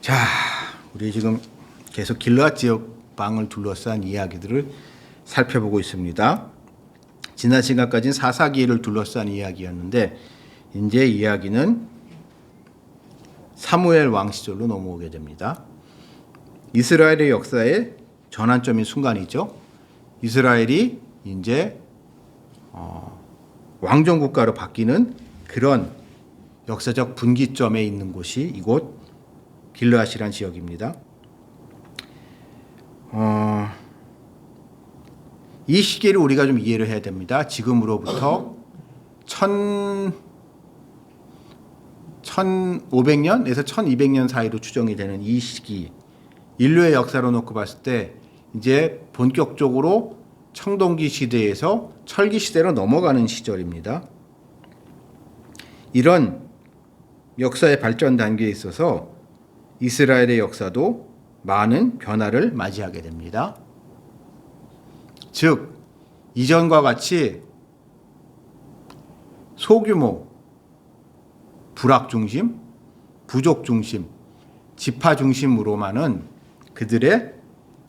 자, 우리 지금 계속 길르앗 지역 방을 둘러싼 이야기들을 살펴보고 있습니다. 지난 시간까지는 사사기를 둘러싼 이야기였는데 이제 이야기는 사무엘 왕 시절로 넘어오게 됩니다. 이스라엘의 역사의 전환점인 순간이죠. 이스라엘이 이제 왕정 국가로 바뀌는 그런 역사적 분기점에 있는 곳이 이곳 길르앗이란 지역입니다. 이 시기를 우리가 좀 이해를 해야 됩니다. 지금으로부터 1500년에서 1200년 사이로 추정이 되는 이 시기, 인류의 역사로 놓고 봤을 때 이제 본격적으로 청동기 시대에서 철기 시대로 넘어가는 시절입니다. 이런 역사의 발전 단계에 있어서 이스라엘의 역사도 많은 변화를 맞이하게 됩니다. 즉, 이전과 같이 소규모, 부락 중심, 부족 중심, 지파 중심으로만은 그들의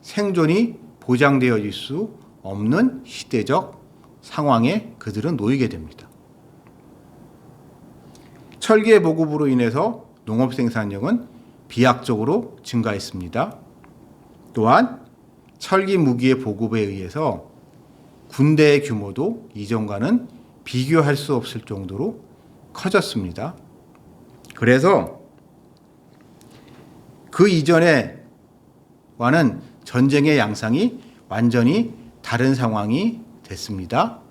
생존이 보장되어질 수 없는 시대적 상황에 그들은 놓이게 됩니다. 철기의 보급으로 인해서 농업 생산량은 비약적으로 증가했습니다. 또한 철기 무기의 보급에 의해서 군대의 규모도 이전과는 비교할 수 없을 정도로 커졌습니다. 그래서 그 이전에와는 전쟁의 양상이 완전히 다른 상황이 됐습니다.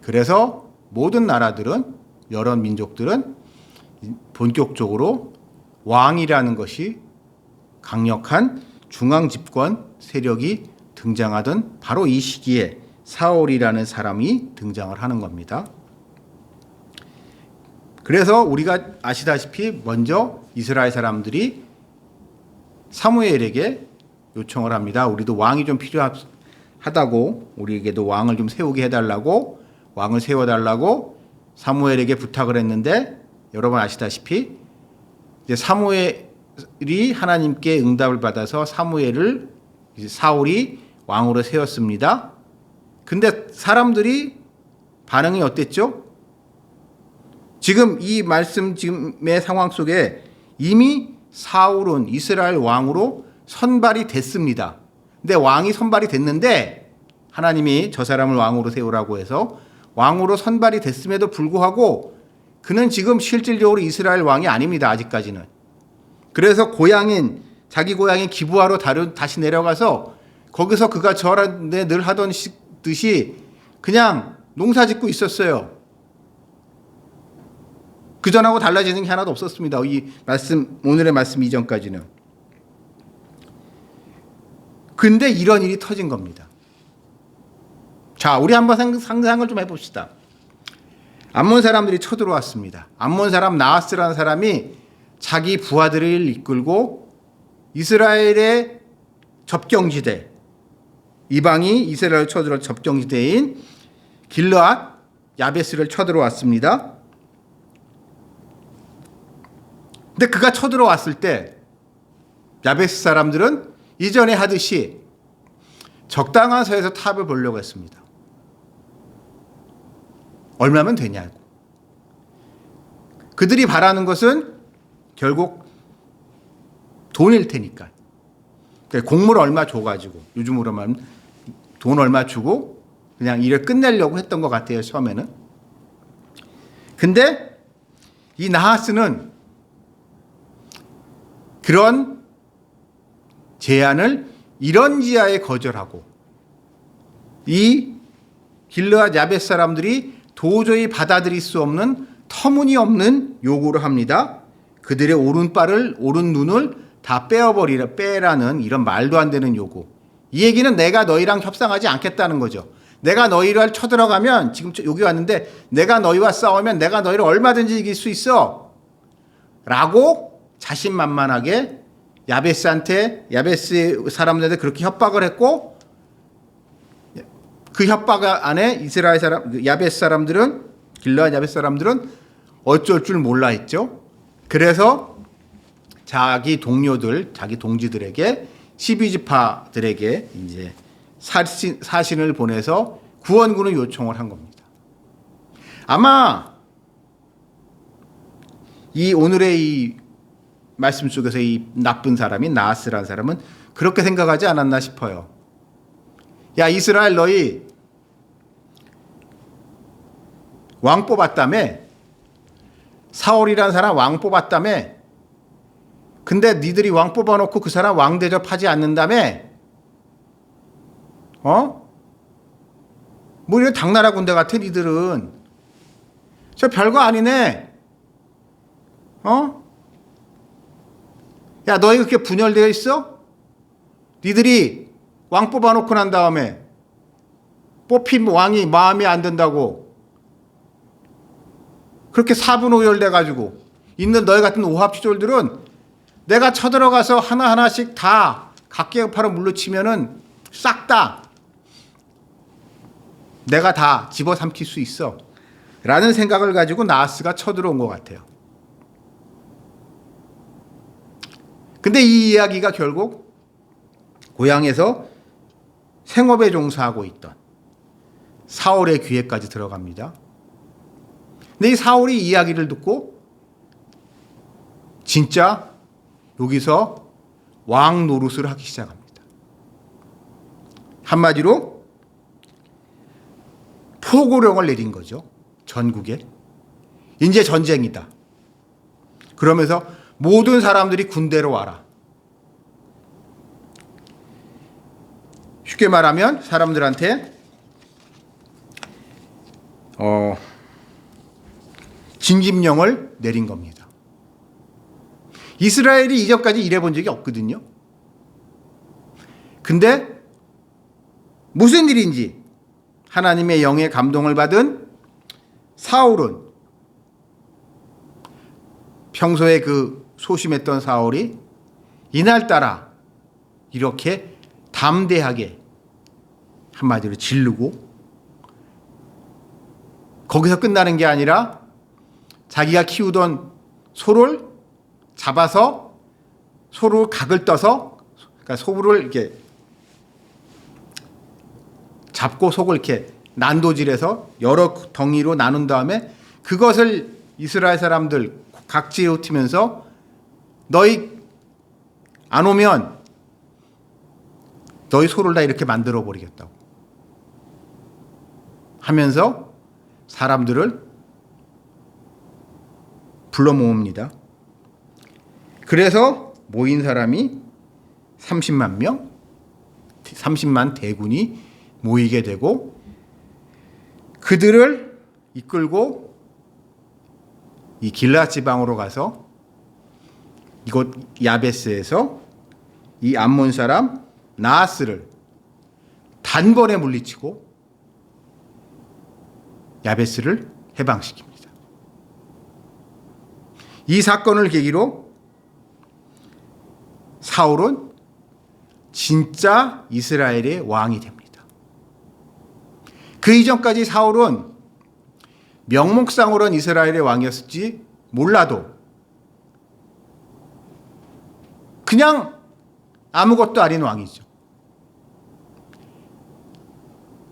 그래서 모든 나라들은, 여러 민족들은 본격적으로 왕이라는 것이 강력한 중앙 집권 세력이 등장하던 바로 이 시기에 사울이라는 사람이 등장을 하는 겁니다. 그래서 우리가 아시다시피 먼저 이스라엘 사람들이 사무엘에게 요청을 합니다. 우리도 왕이 좀 필요하다고, 우리에게도 왕을 좀 세우게 해달라고, 왕을 세워달라고 사무엘에게 부탁을 했는데, 여러분 아시다시피 이제 사무엘이 하나님께 응답을 받아서 사무엘을 사울이 왕으로 세웠습니다. 근데 사람들이 반응이 어땠죠? 지금 이 말씀의 상황 속에 이미 사울은 이스라엘 왕으로 선발이 됐습니다. 근데 왕이 선발이 됐는데 하나님이 저 사람을 왕으로 세우라고 해서 왕으로 선발이 됐음에도 불구하고 그는 지금 실질적으로 이스라엘 왕이 아닙니다. 아직까지는. 그래서 자기 고향인 기브아로 다시 내려가서 거기서 그가 저한테 늘 하던 듯이 그냥 농사 짓고 있었어요. 그전하고 달라지는 게 하나도 없었습니다. 오늘의 말씀 이전까지는. 근데 이런 일이 터진 겁니다. 자, 우리 한번 상상을 좀 해봅시다. 암몬 사람들이 쳐들어왔습니다. 암몬 사람 나하스라는 사람이 자기 부하들을 이끌고 이스라엘의 접경지대, 이방이 이스라엘 쳐들어 접경지대인 길르앗 야베스를 쳐들어왔습니다. 근데 그가 쳐들어왔을 때 야베스 사람들은 이전에 하듯이 적당한 서에서 탑을 보려고 했습니다. 얼마면 되냐고. 그들이 바라는 것은 결국 돈일 테니까. 곡물 얼마 줘가지고, 요즘으로 말하면 돈 얼마 주고 그냥 일을 끝내려고 했던 것 같아요, 처음에는. 근데 이 나하스는 그런 제안을 이런지하에 거절하고 이 길르앗 야벳 사람들이 도저히 받아들일 수 없는 터무니없는 요구를 합니다. 그들의 오른 눈을 다 빼라는 이런 말도 안 되는 요구. 이 얘기는 내가 너희랑 협상하지 않겠다는 거죠. 내가 너희를 쳐들어가면, 지금 여기 왔는데 내가 너희와 싸우면 내가 너희를 얼마든지 이길 수 있어 라고 자신만만하게 야베스 사람들한테 그렇게 협박을 했고, 그 협박 안에 이스라엘 사람, 야베스 사람들은, 길르앗 야베스 사람들은 어쩔 줄 몰라 했죠. 그래서 자기 동료들, 자기 동지들에게 12지파들에게 이제 사신을 보내서 구원군을 요청을 한 겁니다. 아마 이 오늘의 이 말씀 속에서 이 나쁜 사람이 나하스라는 사람은 그렇게 생각하지 않았나 싶어요. 야, 이스라엘 너희 왕 뽑았다며? 사울이라는 사람 왕 뽑았다며? 근데 니들이 왕 뽑아놓고 그 사람 왕 대접하지 않는다며? 뭐 이런 당나라 군대 같아 니들은. 저 별거 아니네. 야, 너희 그렇게 분열되어 있어? 니들이 왕 뽑아놓고 난 다음에 뽑힌 왕이 마음에 안 든다고 그렇게 사분오열돼가지고 있는 너희 같은 오합지졸들은 내가 쳐들어가서 하나하나씩 다 각계각파로 물러치면은 싹 다 내가 다 집어삼킬 수 있어 라는 생각을 가지고 나하스가 쳐들어온 것 같아요. 근데 이 이야기가 결국 고향에서 생업에 종사하고 있던 사울의 귀에까지 들어갑니다. 근데 이 사울이 이야기를 듣고 진짜 여기서 왕 노릇을 하기 시작합니다. 한마디로 포고령을 내린 거죠. 전국에. 이제 전쟁이다. 그러면서 모든 사람들이 군대로 와라. 쉽게 말하면 사람들한테 징집령을 내린 겁니다. 이스라엘이 이전까지 일해본 적이 없거든요. 근데 무슨 일인지 하나님의 영의 감동을 받은 사울은 평소에 그 소심했던 사울이 이날따라 이렇게 담대하게 한마디로 지르고 거기서 끝나는 게 아니라 자기가 키우던 소를 잡아서 소를 각을 떠서 그러니까 소를 이렇게 잡고 속을 이렇게 난도질해서 여러 덩이로 나눈 다음에 그것을 이스라엘 사람들 각지에 흩으면서 너희 안 오면 너희 소를 다 이렇게 만들어 버리겠다고 하면서 사람들을 불러 모읍니다. 그래서 모인 사람이 30만 명, 30만 대군이 모이게 되고 그들을 이끌고 이 길앗 지방으로 가서 이곳 야베스에서 이 암몬 사람 나하스를 단번에 물리치고 야베스를 해방시킵니다. 이 사건을 계기로 사울은 진짜 이스라엘의 왕이 됩니다. 그 이전까지 사울은 명목상으로는 이스라엘의 왕이었을지 몰라도 그냥 아무것도 아닌 왕이죠.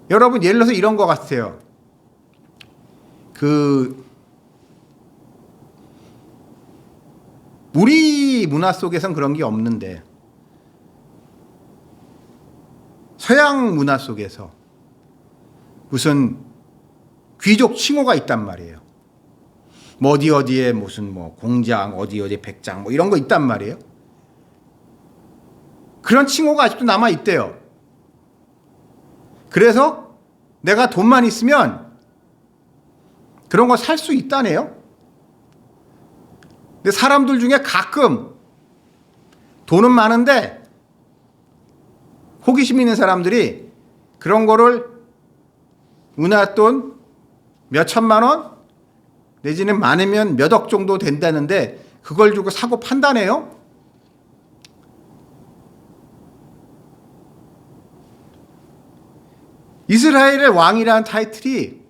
여러분 예를 들어서 이런 것 같아요. 우리 문화 속에선 그런 게 없는데 서양 문화 속에서 무슨 귀족 칭호가 있단 말이에요. 뭐 어디에 무슨 뭐 공장, 어디 백장 뭐 이런 거 있단 말이에요. 그런 칭호가 아직도 남아 있대요. 그래서 내가 돈만 있으면 그런 거 살 수 있다네요. 근데 사람들 중에 가끔 돈은 많은데 호기심 있는 사람들이 그런 거를 은하돈 몇 천만 원 내지는 많으면 몇 억 정도 된다는데 그걸 주고 사고 판다네요. 이스라엘의 왕이라는 타이틀이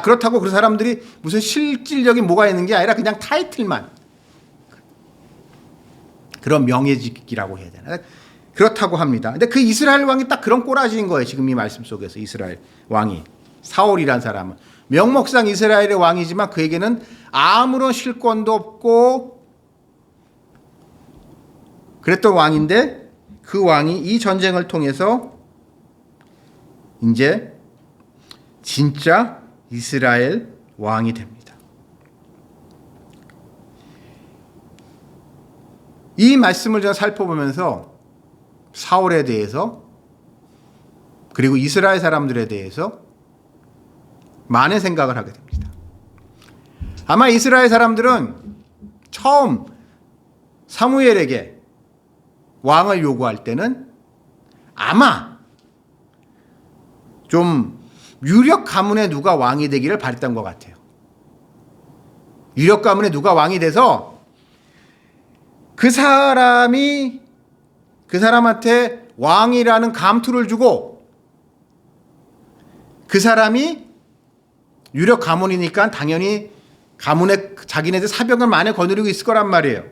그렇다고 그 사람들이 무슨 실질적인 뭐가 있는 게 아니라 그냥 타이틀만 그런 명예직이라고 해야 되나? 그렇다고 합니다. 근데 그 이스라엘 왕이 딱 그런 꼬라지인 거예요. 지금 이 말씀 속에서 이스라엘 왕이. 사울이란 사람은. 명목상 이스라엘의 왕이지만 그에게는 아무런 실권도 없고 그랬던 왕인데 그 왕이 이 전쟁을 통해서 이제 진짜 이스라엘 왕이 됩니다. 이 말씀을 제가 살펴보면서 사울에 대해서 그리고 이스라엘 사람들에 대해서 많은 생각을 하게 됩니다. 아마 이스라엘 사람들은 처음 사무엘에게 왕을 요구할 때는 아마 좀 유력 가문에 누가 왕이 되기를 바랬던 것 같아요. 유력 가문에 누가 왕이 돼서 그 사람한테 왕이라는 감투를 주고 그 사람이 유력 가문이니까 당연히 가문에 자기네들 사병을 많이 거느리고 있을 거란 말이에요.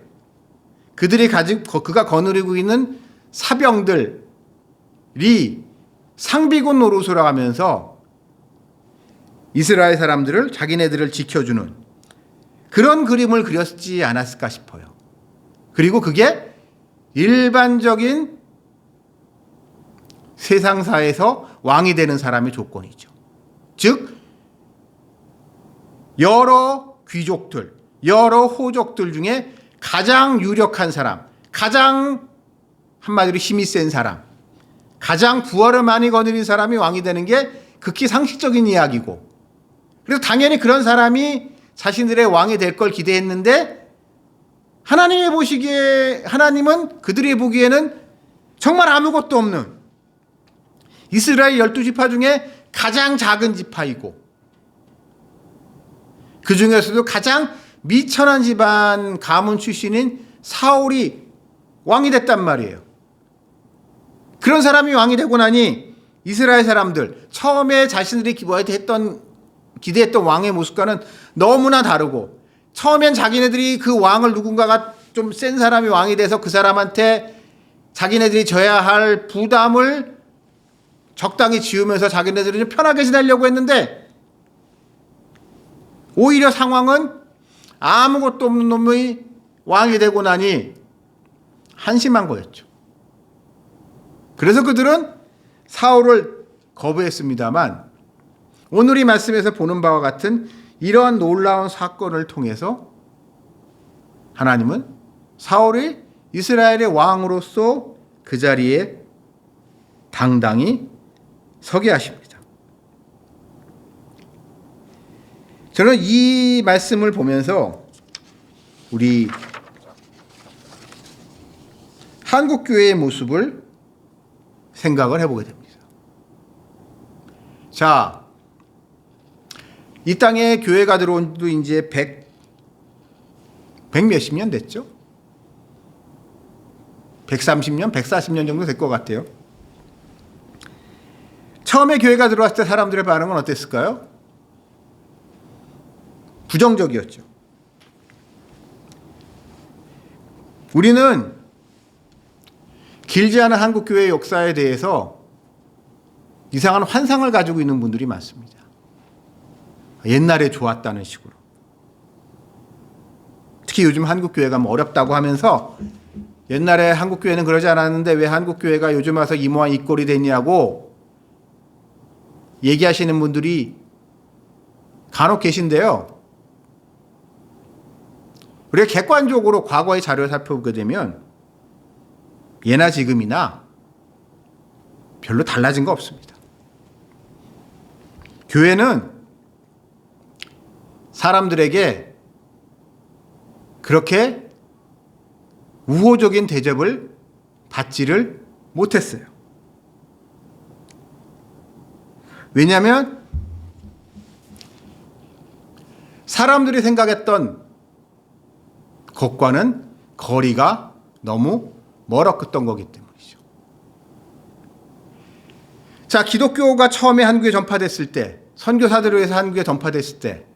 그가 거느리고 있는 사병들이 상비군 노릇을 하면서 이스라엘 사람들을 자기네들을 지켜주는 그런 그림을 그렸지 않았을까 싶어요. 그리고 그게 일반적인 세상사에서 왕이 되는 사람의 조건이죠. 즉 여러 귀족들, 여러 호족들 중에 가장 유력한 사람, 가장 한마디로 힘이 센 사람, 가장 부하를 많이 거느린 사람이 왕이 되는 게 극히 상식적인 이야기고, 그래서 당연히 그런 사람이 자신들의 왕이 될 걸 기대했는데 하나님은 그들이 보기에는 정말 아무것도 없는 이스라엘 12지파 중에 가장 작은 지파이고 그 중에서도 가장 미천한 집안 가문 출신인 사울이 왕이 됐단 말이에요. 그런 사람이 왕이 되고 나니 이스라엘 사람들 처음에 자신들이 기대했던 왕의 모습과는 너무나 다르고, 처음엔 자기네들이 그 왕을 누군가가 좀 센 사람이 왕이 돼서 그 사람한테 자기네들이 져야 할 부담을 적당히 지우면서 자기네들이 좀 편하게 지내려고 했는데 오히려 상황은 아무것도 없는 놈이 왕이 되고 나니 한심한 거였죠. 그래서 그들은 사울을 거부했습니다만 오늘 이 말씀에서 보는 바와 같은 이러한 놀라운 사건을 통해서 하나님은 사울이 이스라엘의 왕으로서 그 자리에 당당히 서게 하십니다. 저는 이 말씀을 보면서 우리 한국교회의 모습을 생각을 해보게 됩니다. 자, 이 땅에 교회가 들어온 지도 이제 100 몇십 년 됐죠? 130년, 140년 정도 될 것 같아요. 처음에 교회가 들어왔을 때 사람들의 반응은 어땠을까요? 부정적이었죠. 우리는 길지 않은 한국교회의 역사에 대해서 이상한 환상을 가지고 있는 분들이 많습니다. 옛날에 좋았다는 식으로. 특히 요즘 한국교회가 뭐 어렵다고 하면서 옛날에 한국교회는 그러지 않았는데 왜 한국교회가 요즘 와서 이 모양 이 꼴이 됐냐고 얘기하시는 분들이 간혹 계신데요. 우리가 객관적으로 과거의 자료를 살펴보게 되면 예나 지금이나 별로 달라진 거 없습니다. 교회는 사람들에게 그렇게 우호적인 대접을 받지를 못했어요. 왜냐하면 사람들이 생각했던 것과는 거리가 너무 멀었던 거기 때문이죠. 자, 기독교가 처음에 한국에 전파됐을 때, 선교사들을 위해서 한국에 전파됐을 때,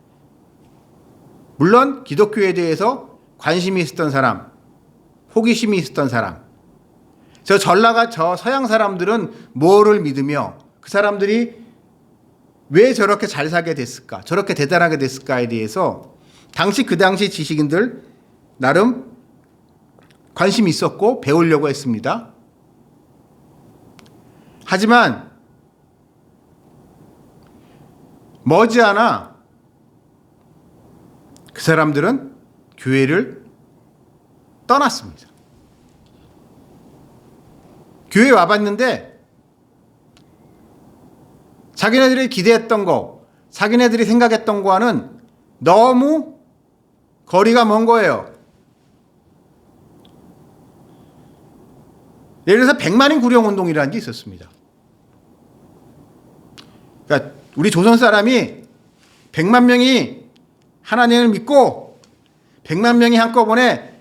물론 기독교에 대해서 관심이 있었던 사람, 호기심이 있었던 사람. 저 서양 사람들은 뭐를 믿으며 그 사람들이 왜 저렇게 잘 살게 됐을까? 저렇게 대단하게 됐을까에 대해서 그 당시 지식인들 나름 관심이 있었고 배우려고 했습니다. 하지만 머지않아 그 사람들은 교회를 떠났습니다. 교회에 와봤는데 자기네들이 기대했던 거, 자기네들이 생각했던 거와는 너무 거리가 먼 거예요. 예를 들어서 100만인 구령운동이라는 게 있었습니다. 그러니까 우리 조선 사람이 100만 명이 하나님을 믿고 100만 명이 한꺼번에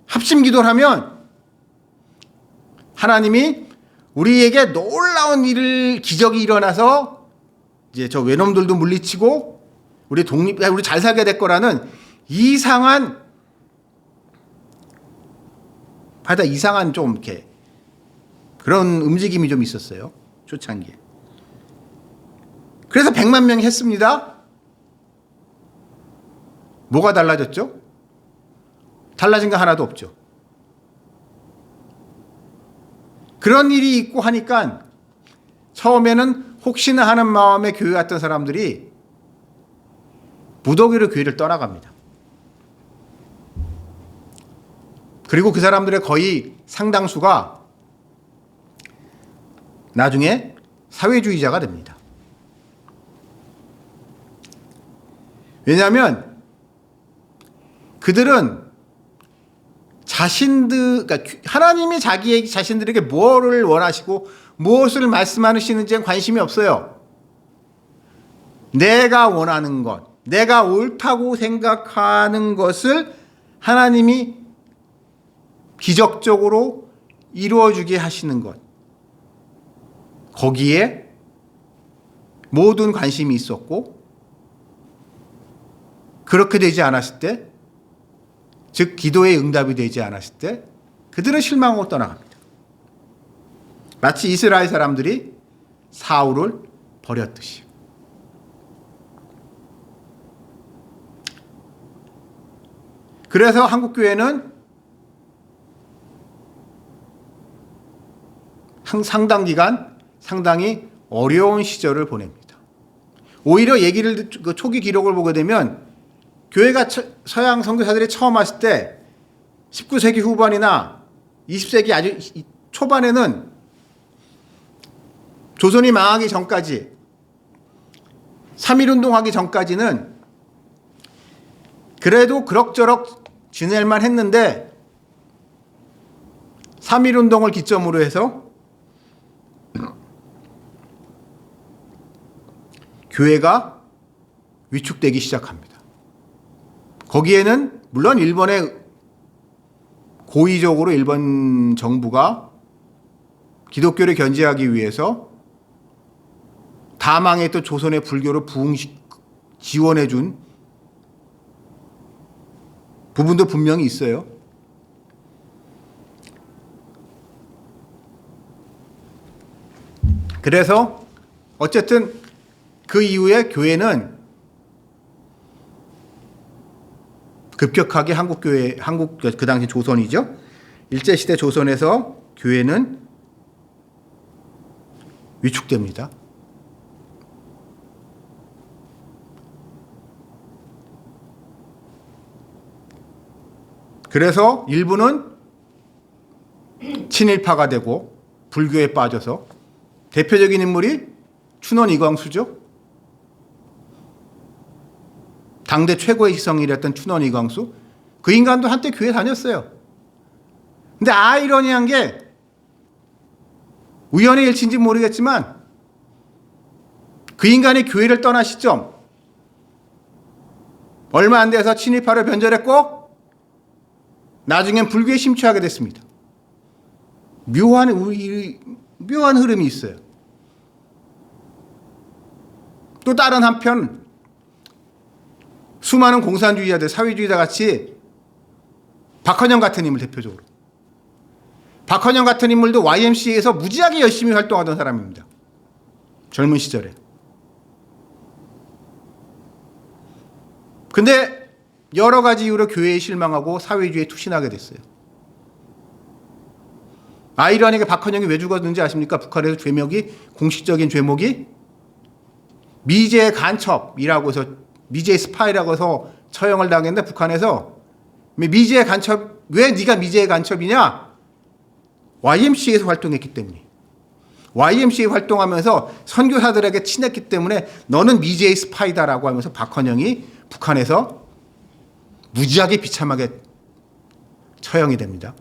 합심 기도를 하면 하나님이 우리에게 놀라운 기적이 일어나서 이제 저 외놈들도 물리치고 우리 잘 살게 될 거라는 이상한 좀 이렇게 그런 움직임이 좀 있었어요. 초창기에. 그래서 100만 명이 했습니다. 뭐가 달라졌죠? 달라진 거 하나도 없죠. 그런 일이 있고 하니까 처음에는 혹시나 하는 마음에 교회 왔던 사람들이 무더기로 교회를 떠나갑니다. 그리고 그 사람들의 거의 상당수가 나중에 사회주의자가 됩니다. 왜냐하면 그들은 그러니까 하나님이 자신들에게 뭐를 원하시고 무엇을 말씀하시는지에 관심이 없어요. 내가 원하는 것, 내가 옳다고 생각하는 것을 하나님이 기적적으로 이루어주게 하시는 것. 거기에 모든 관심이 있었고 그렇게 되지 않았을 때, 즉 기도의 응답이 되지 않았을 때 그들은 실망하고 떠나갑니다. 마치 이스라엘 사람들이 사울을 버렸듯이. 그래서 한국교회는 상당 기간 상당히 어려운 시절을 보냅니다. 오히려 초기 기록을 보게 되면 교회가 서양 선교사들이 처음 왔을 때 19세기 후반이나 20세기 아주 초반에는 조선이 망하기 전까지 3.1운동 하기 전까지는 그래도 그럭저럭 지낼만 했는데 3.1운동을 기점으로 해서 교회가 위축되기 시작합니다. 거기에는 물론 고의적으로 일본 정부가 기독교를 견제하기 위해서 다 망했던 조선의 불교를 지원해 준 부분도 분명히 있어요. 그래서 어쨌든 그 이후에 교회는 급격하게 그 당시 조선이죠. 일제시대 조선에서 교회는 위축됩니다. 그래서 일부는 친일파가 되고 불교에 빠져서 대표적인 인물이 춘원 이광수죠. 당대 최고의 희성이랬던 춘원 이광수. 그 인간도 한때 교회 다녔어요. 근데 아이러니한 게 우연의 일치인지 모르겠지만 그 인간이 교회를 떠난 시점 얼마 안 돼서 친일파를 변절했고 나중엔 불교에 심취하게 됐습니다. 묘한 흐름이 있어요. 또 다른 한편 수많은 공산주의자들, 사회주의자 같이 박헌영 같은 인물 대표적으로. 박헌영 같은 인물도 YMCA에서 무지하게 열심히 활동하던 사람입니다. 젊은 시절에. 근데 여러 가지 이유로 교회에 실망하고 사회주의에 투신하게 됐어요. 아이러니하게 박헌영이 왜 죽었는지 아십니까? 북한에서 죄목이, 공식적인 죄목이 미제 간첩이라고 해서, 미제 스파이라고 해서 처형을 당했는데, 북한에서 미제 간첩, 왜 네가 미제 간첩이냐? YMCA에서 활동했기 때문에. YMCA 활동하면서 선교사들에게 친했기 때문에 너는 미제 스파이다라고 하면서 박헌영이 북한에서 무지하게 비참하게 처형이 됩니다.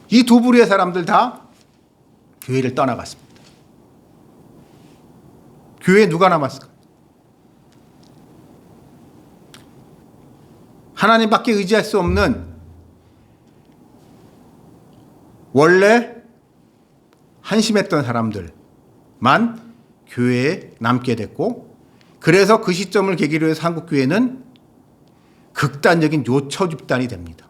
이 두 부류의 사람들 다 교회를 떠나갔습니다. 교회에 누가 남았을까? 하나님밖에 의지할 수 없는, 원래 한심했던 사람들만 교회에 남게 됐고, 그래서 그 시점을 계기로 해서 한국교회는 극단적인 요처 집단이 됩니다.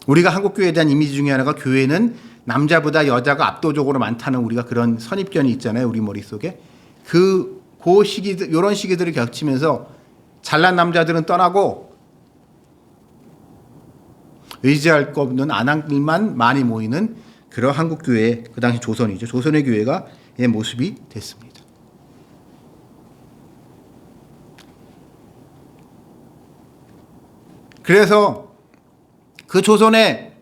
우리가 한국교회에 대한 이미지 중에 하나가, 교회는 남자보다 여자가 압도적으로 많다는 우리가 그런 선입견이 있잖아요, 우리 머릿속에. 그 시기들, 이런 시기들을 겹치면서 잘난 남자들은 떠나고 의지할 거 없는 아낙들만 많이 모이는 그런 한국교회, 그 당시 조선이죠. 조선의 교회가 의 모습이 됐습니다. 그래서 그 조선에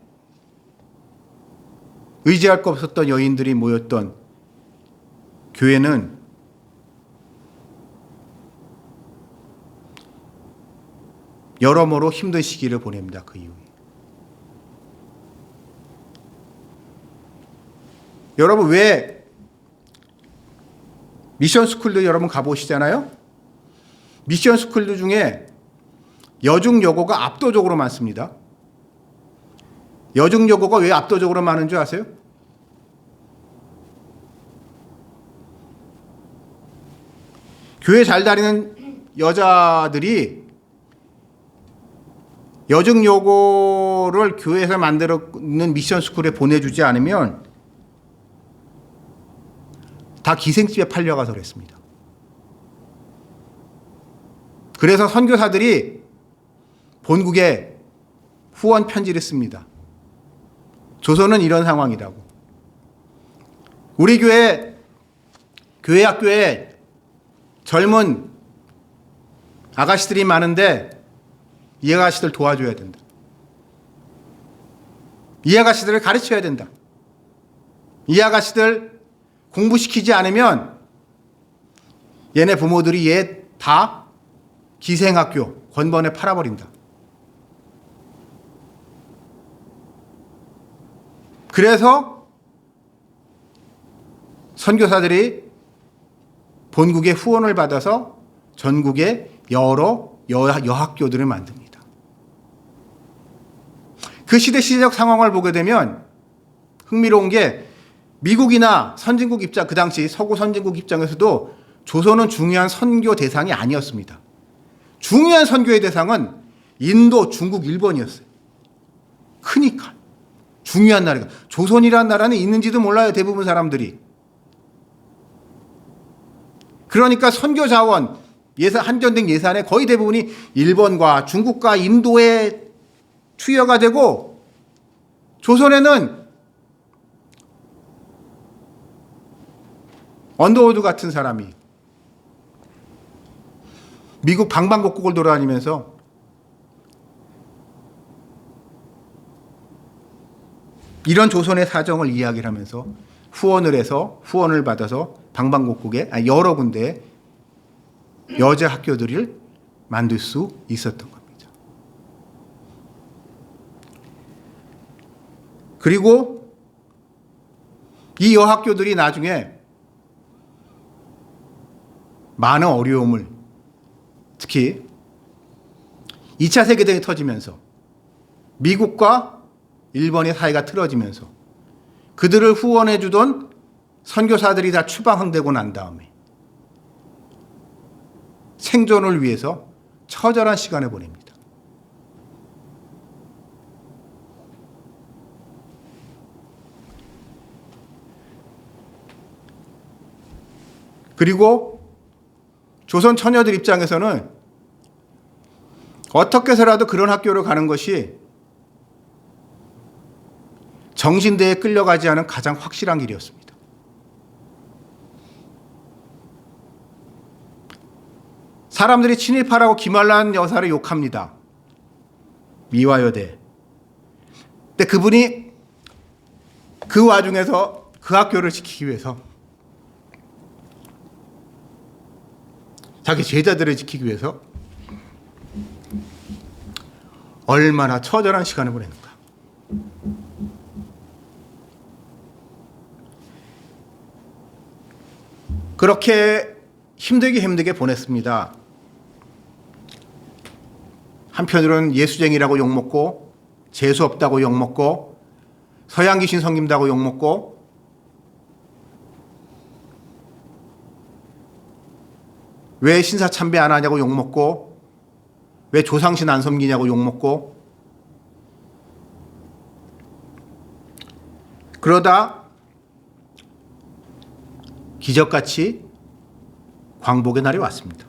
의지할 거 없었던 여인들이 모였던 교회는 여러모로 힘든 시기를 보냅니다. 그 이후에. 여러분, 왜 미션 스쿨도 여러분 가보시잖아요? 미션 스쿨도 중에 여중 여고가 압도적으로 많습니다. 여중 여고가 왜 압도적으로 많은 줄 아세요? 교회 잘 다니는 여자들이 여중 여고를 교회에서 만들어놓는 미션 스쿨에 보내주지 않으면 다 기생집에 팔려가서 그랬습니다. 그래서 선교사들이 본국에 후원 편지를 씁니다. 조선은 이런 상황이라고. 우리 교회 학교에 젊은 아가씨들이 많은데 이 아가씨들 도와줘야 된다. 이 아가씨들을 가르쳐야 된다. 이 아가씨들 공부시키지 않으면 얘네 부모들이 얘 다 기생학교 권번에 팔아버린다. 그래서 선교사들이 본국의 후원을 받아서 전국에 여러 여학교들을 만듭니다. 그 시대적 상황을 보게 되면 흥미로운 게, 미국이나 선진국 입장, 그 당시 서구 선진국 입장에서도 조선은 중요한 선교 대상이 아니었습니다. 중요한 선교의 대상은 인도, 중국, 일본이었어요. 크니까. 중요한 나라가. 조선이라는 나라는 있는지도 몰라요, 대부분 사람들이. 그러니까 선교 자원, 한전된 예산의 거의 대부분이 일본과 중국과 인도에 투여가 되고, 조선에는 언더우드 같은 사람이 미국 방방곡곡을 돌아다니면서 이런 조선의 사정을 이야기를 하면서 후원을 받아서 방방곡곡에 여러 군데 여자 학교들을 만들 수 있었던 겁니다. 그리고 이 여학교들이 나중에 많은 어려움을, 특히 2차 세계대전이 터지면서 미국과 일본의 사이가 틀어지면서 그들을 후원해 주던 선교사들이 다 추방되고 난 다음에 생존을 위해서 처절한 시간을 보냅니다. 그리고 조선 처녀들 입장에서는 어떻게 해서라도 그런 학교를 가는 것이 정신대에 끌려가지 않은 가장 확실한 길이었습니다. 사람들이 친일파라고 김한란 여사를 욕합니다. 미화여대. 근데 그분이 그 와중에서 그 학교를 지키기 위해서, 자기 제자들을 지키기 위해서 얼마나 처절한 시간을 보냈는가. 그렇게 힘들게 보냈습니다. 한편으로는 예수쟁이라고 욕먹고, 재수없다고 욕먹고, 서양 귀신 섬긴다고 욕먹고, 왜 신사참배 안 하냐고 욕먹고, 왜 조상신 안 섬기냐고 욕먹고, 그러다 기적같이 광복의 날이 왔습니다.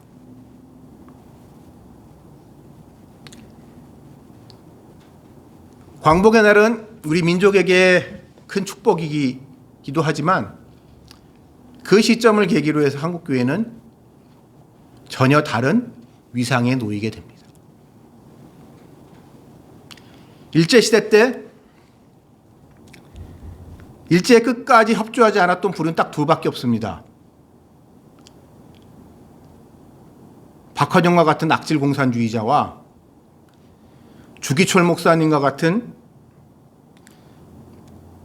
광복의 날은 우리 민족에게 큰 축복이기도 하지만 그 시점을 계기로 해서 한국교회는 전혀 다른 위상에 놓이게 됩니다. 일제시대 때 일제에 끝까지 협조하지 않았던 불은 딱 둘밖에 없습니다. 박헌영과 같은 악질 공산주의자와 주기철 목사님과 같은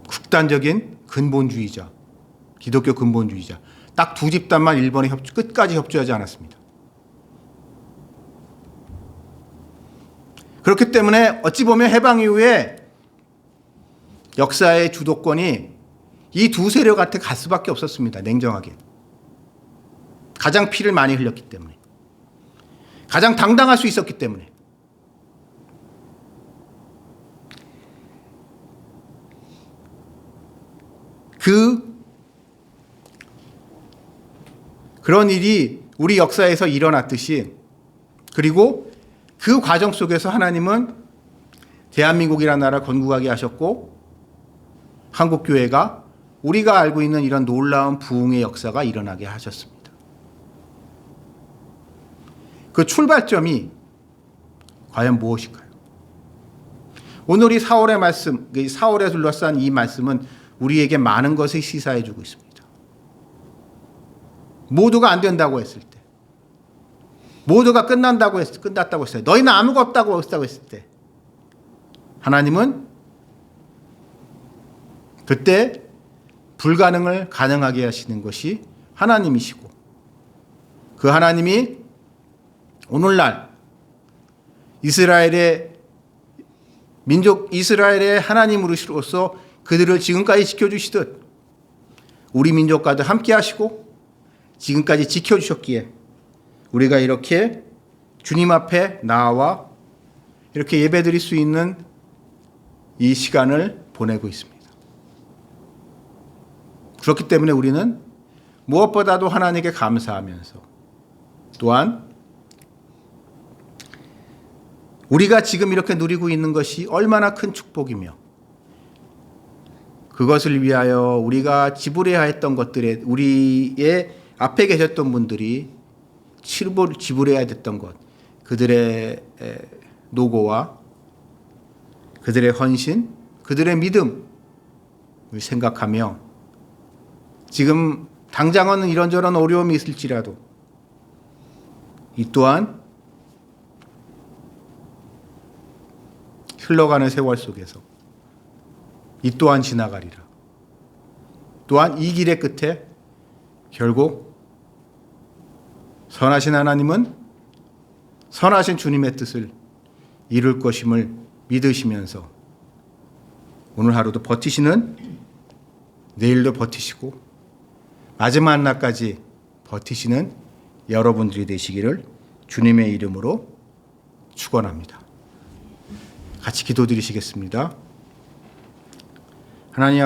극단적인 근본주의자, 기독교 근본주의자, 딱 두 집단만 일본에 끝까지 협조하지 않았습니다. 그렇기 때문에 어찌 보면 해방 이후에 역사의 주도권이 이 두 세력한테 갈 수밖에 없었습니다. 냉정하게. 가장 피를 많이 흘렸기 때문에. 가장 당당할 수 있었기 때문에. 그런 일이 우리 역사에서 일어났듯이, 그리고 그 과정 속에서 하나님은 대한민국이라는 나라를 건국하게 하셨고, 한국교회가 우리가 알고 있는 이런 놀라운 부흥의 역사가 일어나게 하셨습니다. 그 출발점이 과연 무엇일까요? 오늘 이 4월의 말씀, 4월에 둘러싼 이 말씀은 우리에게 많은 것을 시사해 주고 있습니다. 모두가 안 된다고 했을 때, 모두가 끝났다고 했을 때, 너희는 아무것도 없다고 했을 때, 하나님은 그때 불가능을 가능하게 하시는 것이 하나님이시고, 그 하나님이 오늘날 이스라엘의 민족, 이스라엘의 하나님으로서 그들을 지금까지 지켜주시듯 우리 민족과도 함께 하시고 지금까지 지켜주셨기에 우리가 이렇게 주님 앞에 나와 이렇게 예배드릴 수 있는 이 시간을 보내고 있습니다. 그렇기 때문에 우리는 무엇보다도 하나님께 감사하면서, 또한 우리가 지금 이렇게 누리고 있는 것이 얼마나 큰 축복이며, 그것을 위하여 우리가 지불해야 했던 것들에, 우리의 앞에 계셨던 분들이 지불해야 됐던 것, 그들의 노고와 그들의 헌신, 그들의 믿음을 생각하며, 지금 당장은 이런저런 어려움이 있을지라도 이 또한 흘러가는 세월 속에서 이 또한 지나가리라. 또한 이 길의 끝에 결국 선하신 하나님은 선하신 주님의 뜻을 이룰 것임을 믿으시면서 오늘 하루도 버티시는, 내일도 버티시고 마지막 날까지 버티시는 여러분들이 되시기를 주님의 이름으로 축원합니다. 같이 기도드리시겠습니다. 하나님